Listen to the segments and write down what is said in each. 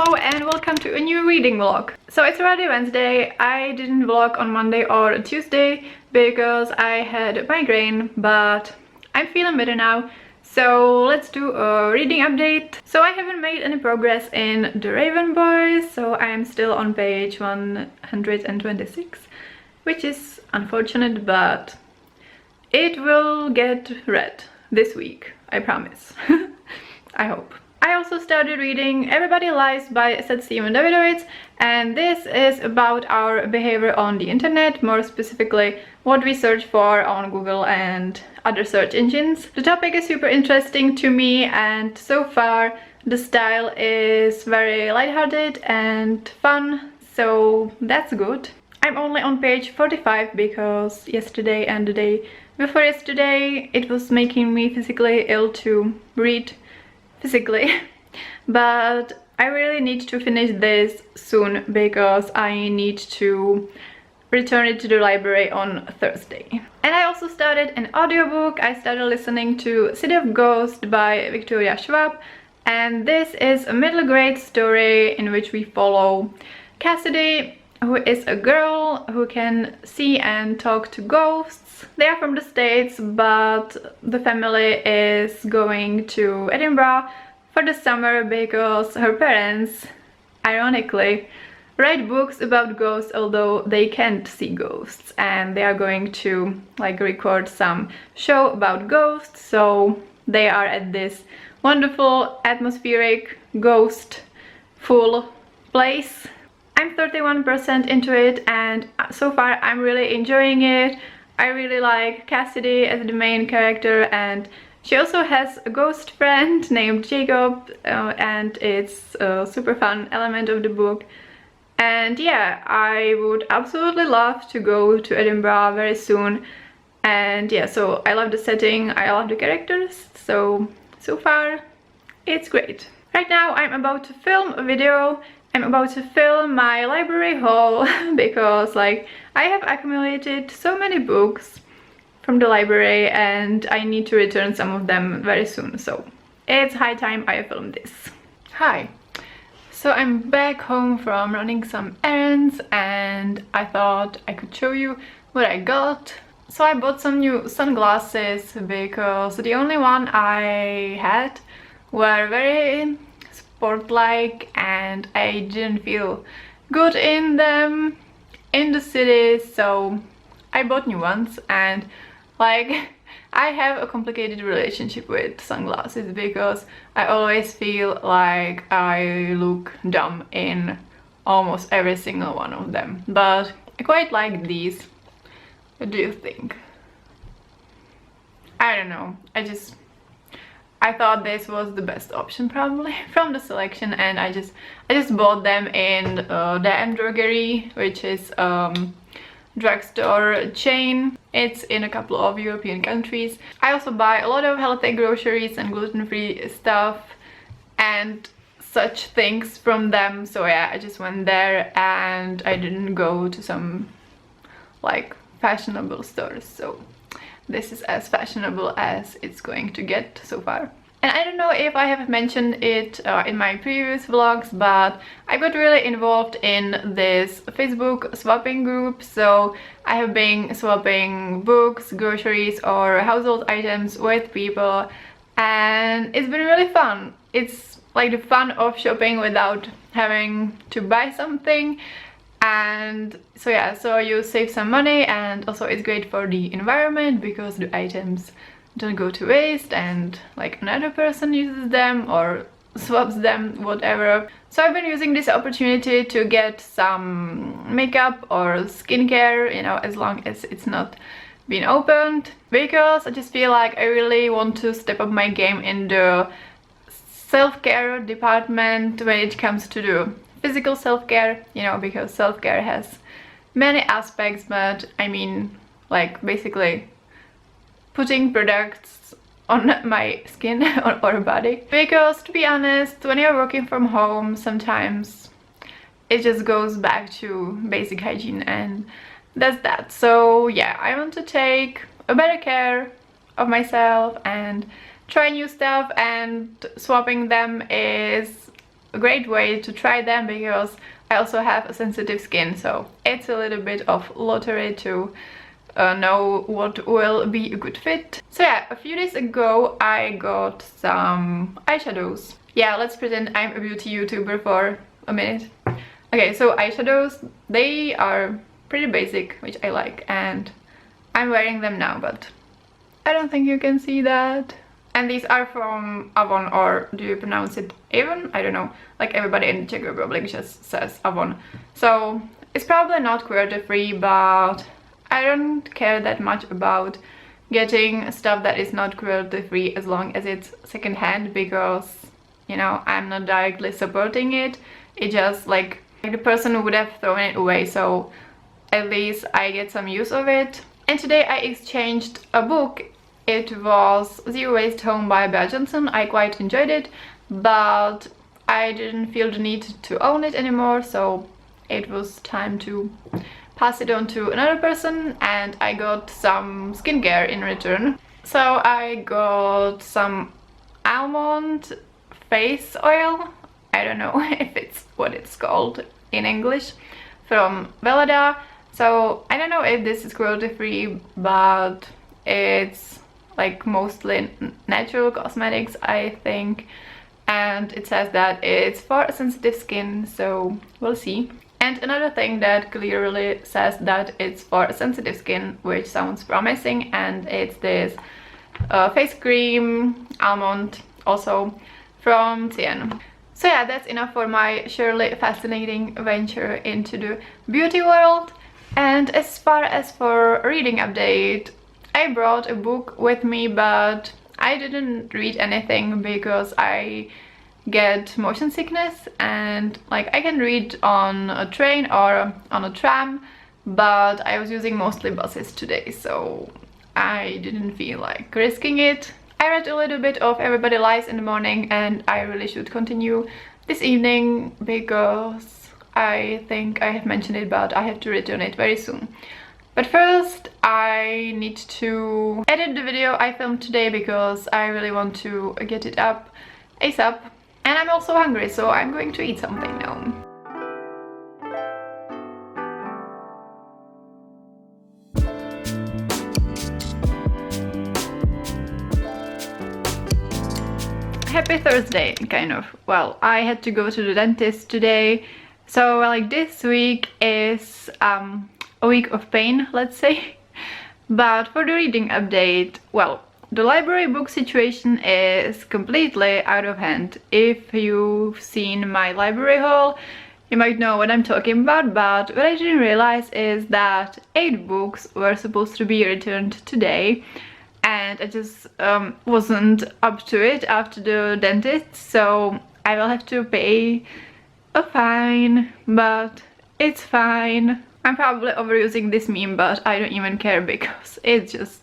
Hello and welcome to a new reading vlog. So it's already Wednesday. I didn't vlog on Monday or Tuesday because I had a migraine, but I'm feeling better now. So let's do a reading update. So I haven't made any progress in The Raven Boys, so I am still on page 126, which is unfortunate, but it will get read this week, I promise. I hope. I also started reading Everybody Lies by Stephens-Davidowitz, and this is about our behavior on the internet, more specifically what we search for on Google and other search engines. The topic is super interesting to me, and so far the style is very lighthearted and fun, so that's good. I'm only on page 45 because yesterday and the day before yesterday it was making me physically ill to read physically, but I really need to finish this soon because I need to return it to the library on Thursday. And I also started an audiobook. I started listening to City of Ghosts by v.e.schwab, and this is a middle grade story in which we follow Cassidy, who is a girl who can see and talk to ghosts. They are from the States, but the family is going to Edinburgh for the summer because her parents, ironically, write books about ghosts, although they can't see ghosts, and they are going to like record some show about ghosts, so they are at this wonderful atmospheric ghost full place. I'm 31% into it, and so far I'm really enjoying it. I really like Cassidy as the main character, and she also has a ghost friend named Jacob, and it's a super fun element of the book. And yeah, I would absolutely love to go to Edinburgh very soon. And yeah, so I love the setting, I love the characters, so far it's great. Right now I'm about to film a video. I'm about to film my library haul because like I have accumulated so many books from the library and I need to return some of them very soon, so it's high time I film this. Hi! So I'm back home from running some errands and I thought I could show you what I got. So I bought some new sunglasses because the only one I had were very sport-like and I didn't feel good in them in the city, so I bought new ones. And like I have a complicated relationship with sunglasses because I always feel like I look dumb in almost every single one of them, but I quite like these. What do you think? I don't know, I thought this was the best option probably from the selection, and I just bought them in the Drogerie, which is drugstore chain. It's in a couple of European countries. I also buy a lot of healthy groceries and gluten-free stuff and such things from them, so yeah, I just went there and I didn't go to some like fashionable stores, so this is as fashionable as it's going to get so far. And I don't know if I have mentioned it in my previous vlogs, but I got really involved in this Facebook swapping group. So I have been swapping books, groceries or household items with people, and it's been really fun. It's like the fun of shopping without having to buy something. And so yeah, so you save some money, and also it's great for the environment because the items don't go to waste and like another person uses them or swaps them, whatever. So I've been using this opportunity to get some makeup or skincare, you know, as long as it's not been opened, because I just feel like I really want to step up my game in the self-care department when it comes to the physical self-care, you know, because self-care has many aspects, but I mean like basically putting products on my skin or body, because to be honest, when you're working from home sometimes it just goes back to basic hygiene, and that's that. So yeah, I want to take a better care of myself and try new stuff, and swapping them is a great way to try them because I also have a sensitive skin, so it's a little bit of lottery to know what will be a good fit. So yeah, a few days ago I got some eyeshadows. Yeah, let's pretend I'm a beauty YouTuber for a minute. Okay, so eyeshadows, they are pretty basic, which I like, and I'm wearing them now, but I don't think you can see that. And these are from Avon, or do you pronounce it Avon? I don't know. Like everybody in the Czech Republic just says Avon. So it's probably not cruelty-free, but I don't care that much about getting stuff that is not cruelty-free as long as it's secondhand, because, you know, I'm not directly supporting it. It just like the person would have thrown it away, so at least I get some use of it. And today I exchanged a book. It was Zero Waste Home by Bea Johnson. I quite enjoyed it, but I didn't feel the need to own it anymore, so it was time to pass it on to another person, and I got some skincare in return. So I got some almond face oil. I don't know if it's what it's called in English, from Veleda. So I don't know if this is cruelty-free, but it's like mostly natural cosmetics, I think, and it says that it's for sensitive skin, so we'll see. And another thing that clearly says that it's for sensitive skin, which sounds promising, and it's this face cream, almond, also from Tien. So yeah, that's enough for my surely fascinating venture into the beauty world. And as far as for reading update, I brought a book with me, but I didn't read anything because I get motion sickness, and like I can read on a train or on a tram, but I was using mostly buses today, so I didn't feel like risking it. I read a little bit of Everybody Lies in the morning, and I really should continue this evening because I think I have mentioned it, but I have to return it very soon. But first I need to edit the video I filmed today because I really want to get it up ASAP. And I'm also hungry, so I'm going to eat something now. Happy Thursday, kind of. Well, I had to go to the dentist today, so like this week is a week of pain, let's say. But for the reading update, well, the library book situation is completely out of hand. If you've seen my library haul, you might know what I'm talking about, but what I didn't realize is that 8 books were supposed to be returned today, and I just wasn't up to it after the dentist, so I will have to pay a fine, but it's fine. I'm probably overusing this meme, but I don't even care because it's just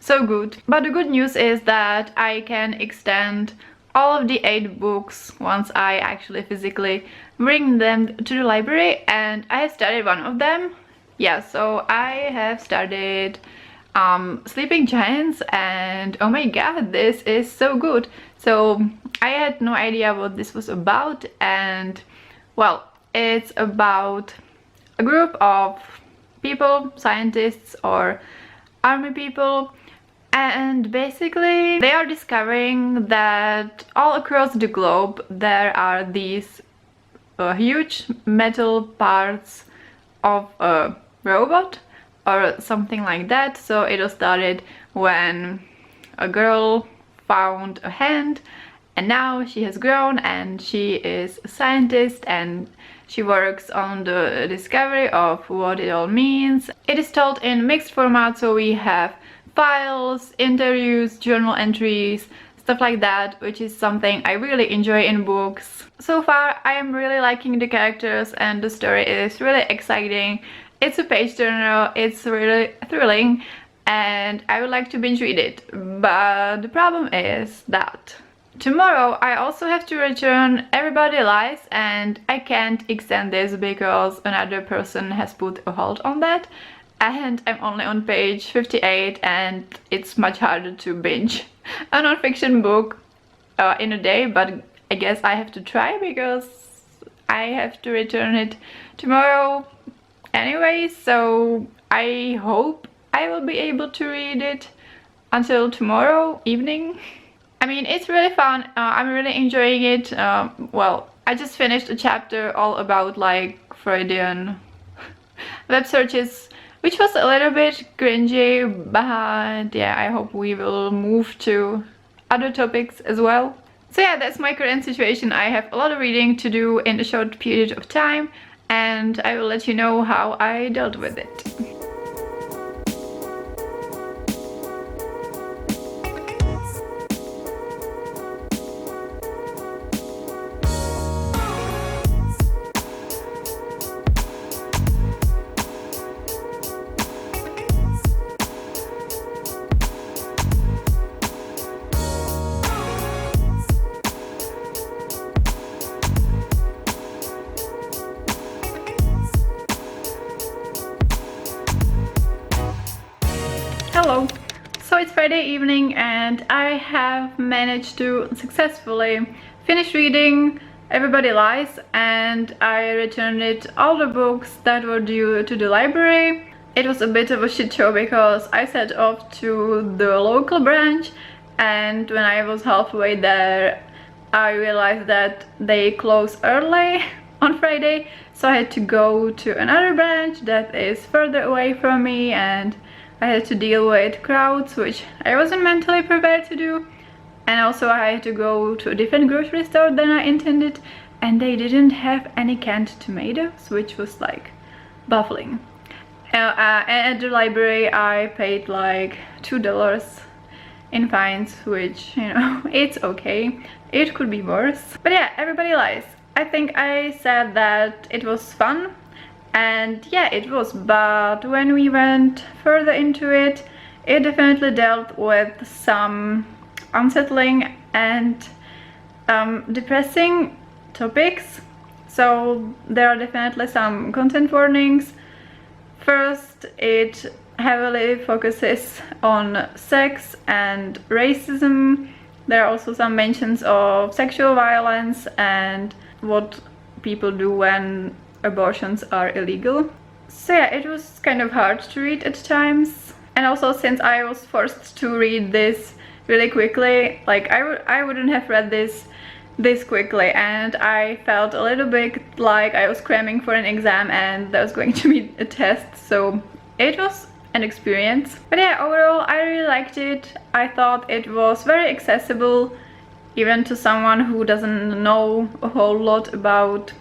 so good. But the good news is that I can extend all of the 8 books once I actually physically bring them to the library, and I have started one of them. Yeah, so I have started Sleeping Giants, and oh my god, this is so good. So I had no idea what this was about, and well, it's about a group of people, scientists or army people, and basically they are discovering that all across the globe there are these huge metal parts of a robot or something like that. So it all started when a girl found a hand, and now she has grown and she is a scientist and she works on the discovery of what it all means. It is told in mixed format, so we have files, interviews, journal entries, stuff like that, which is something I really enjoy in books. So far I am really liking the characters and the story is really exciting. It's a page turner, it's really thrilling, and I would like to binge read it. But the problem is that tomorrow I also have to return Everybody Lies, and I can't extend this because another person has put a hold on that, and I'm only on page 58 and it's much harder to binge a non-fiction book in a day, but I guess I have to try because I have to return it tomorrow anyway, so I hope I will be able to read it until tomorrow evening. I mean, it's really fun. I'm really enjoying it. Well, I just finished a chapter all about like Freudian web searches, which was a little bit cringy, but yeah, I hope we will move to other topics as well. So yeah, that's my current situation. I have a lot of reading to do in a short period of time, and I will let you know how I dealt with it. Hello! So it's Friday evening and I have managed to successfully finish reading Everybody Lies, and I returned all the books that were due to the library. It was a bit of a shit show because I set off to the local branch, and when I was halfway there I realized that they close early on Friday, so I had to go to another branch that is further away from me, and I had to deal with crowds, which I wasn't mentally prepared to do. And also I had to go to a different grocery store than I intended, and they didn't have any canned tomatoes, which was like baffling. At the library I paid like $2 in fines, which, you know, it's okay. It could be worse. But yeah, Everybody Lies. I think I said that it was fun. And yeah, it was, but when we went further into it, it definitely dealt with some unsettling and depressing topics. So there are definitely some content warnings. First, it heavily focuses on sex and racism. There are also some mentions of sexual violence and what people do when abortions are illegal. So yeah, it was kind of hard to read at times. And also, since I was forced to read this really quickly, like I wouldn't have read this quickly, and I felt a little bit like I was cramming for an exam and there was going to be a test, so it was an experience. But yeah, overall I really liked it. I thought it was very accessible even to someone who doesn't know a whole lot about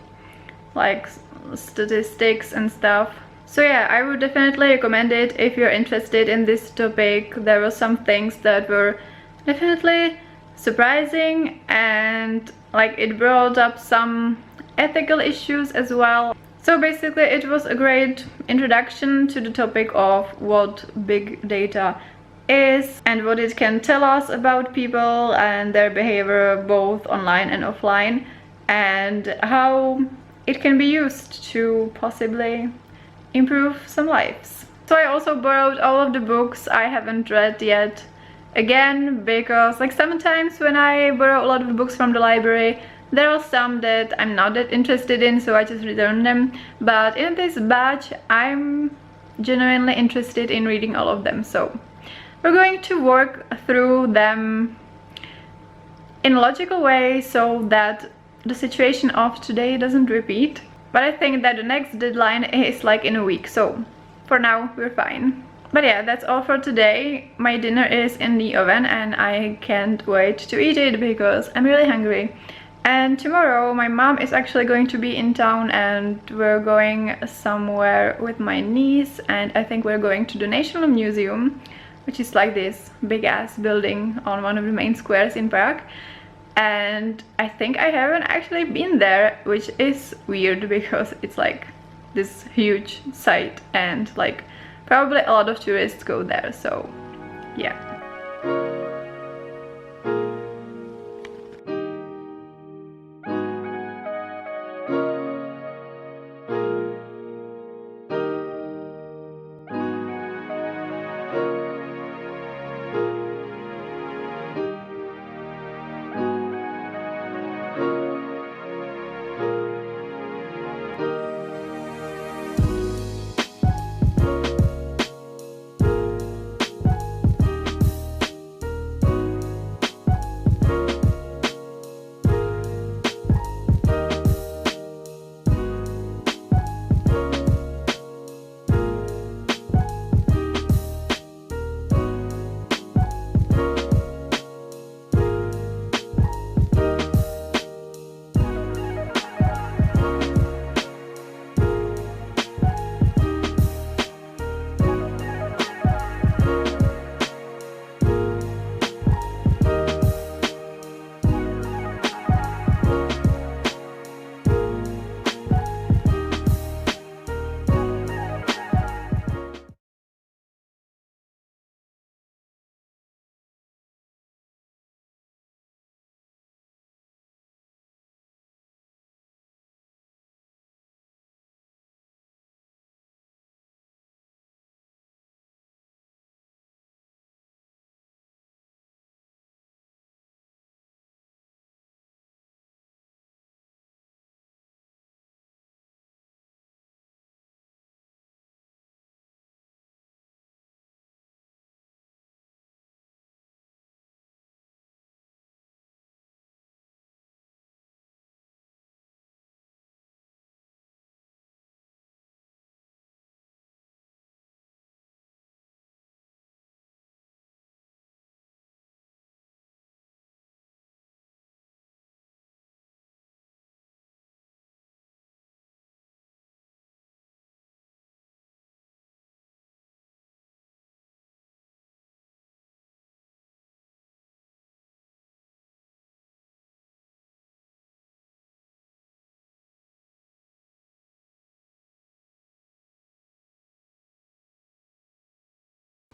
like statistics and stuff. So yeah, I would definitely recommend it if you're interested in this topic. There were some things that were definitely surprising, and like it brought up some ethical issues as well. So basically it was a great introduction to the topic of what big data is and what it can tell us about people and their behavior both online and offline, and how it can be used to possibly improve some lives. So I also borrowed all of the books I haven't read yet again, because like sometimes when I borrow a lot of books from the library, there are some that I'm not that interested in, so I just return them. But in this batch I'm genuinely interested in reading all of them, so we're going to work through them in a logical way so that the situation of today doesn't repeat. But I think that the next deadline is like in a week, so for now we're fine. But yeah, that's all for today. My dinner is in the oven and I can't wait to eat it because I'm really hungry. And tomorrow my mom is actually going to be in town and we're going somewhere with my niece, and I think we're going to the National Museum, which is like this big ass building on one of the main squares in Prague. And I think I haven't actually been there, which is weird because it's like this huge site and like probably a lot of tourists go there, so yeah.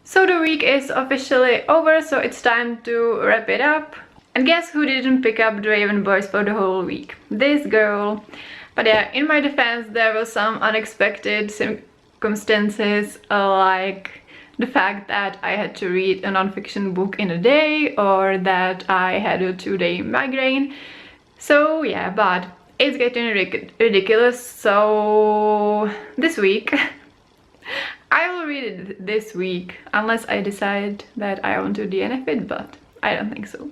So the week is officially over, so it's time to wrap it up. And guess who didn't pick up the Raven Boys for the whole week? This girl. But yeah, in my defense, there were some unexpected circumstances, like the fact that I had to read a non-fiction book in a day, or that I had a 2-day migraine. So yeah, but it's getting ridiculous. So this week I will read it this week, unless I decide that I want to DNF it, but I don't think so.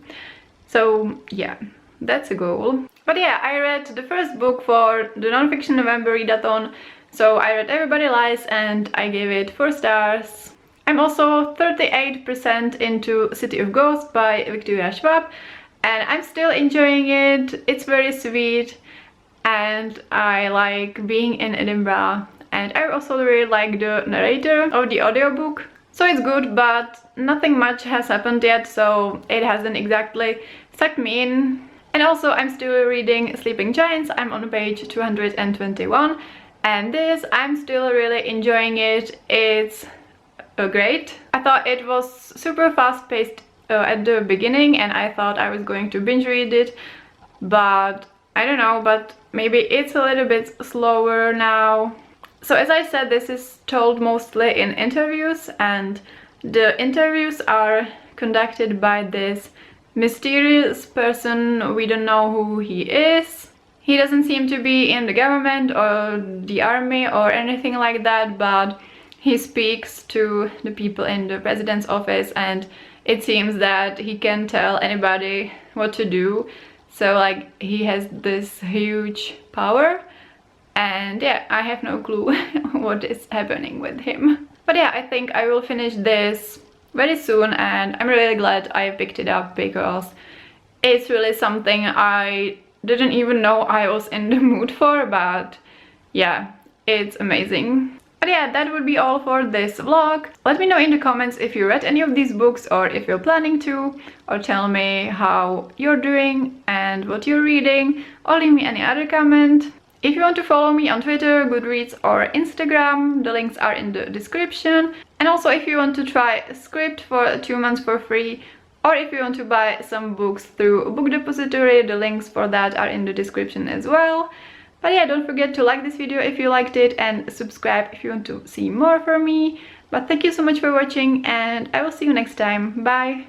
So yeah, that's a goal. But yeah, I read the first book for the non-fiction November readathon. So I read Everybody Lies and I gave it 4 stars. I'm also 38% into City of Ghosts by v.e.schwab, and I'm still enjoying it. It's very sweet and I like being in Edinburgh, and I also really like the narrator of the audiobook. So it's good, but nothing much has happened yet, so it hasn't exactly sucked me in. And also I'm still reading Sleeping Giants. I'm on page 221, and this, I'm still really enjoying it. It's great. I thought it was super fast-paced at the beginning, and I thought I was going to binge read it, but I don't know, but maybe it's a little bit slower now. So as I said, this is told mostly in interviews, and the interviews are conducted by this mysterious person. We don't know who he is. He doesn't seem to be in the government or the army or anything like that, but he speaks to the people in the president's office, and it seems that he can tell anybody what to do. So like, he has this huge power, and yeah, I have no clue what is happening with him. But yeah, I think I will finish this very soon, and I'm really glad I picked it up because it's really something I didn't even know I was in the mood for, but yeah, it's amazing. But yeah, that would be all for this vlog. Let me know in the comments if you read any of these books or if you're planning to, or tell me how you're doing and what you're reading, or leave me any other comment. If you want to follow me on Twitter, Goodreads or Instagram, the links are in the description. And also if you want to try SCRIBD for 2 months for free, or if you want to buy some books through Book Depository, the links for that are in the description as well. But yeah, don't forget to like this video if you liked it, and subscribe if you want to see more from me. But thank you so much for watching, and I will see you next time. Bye!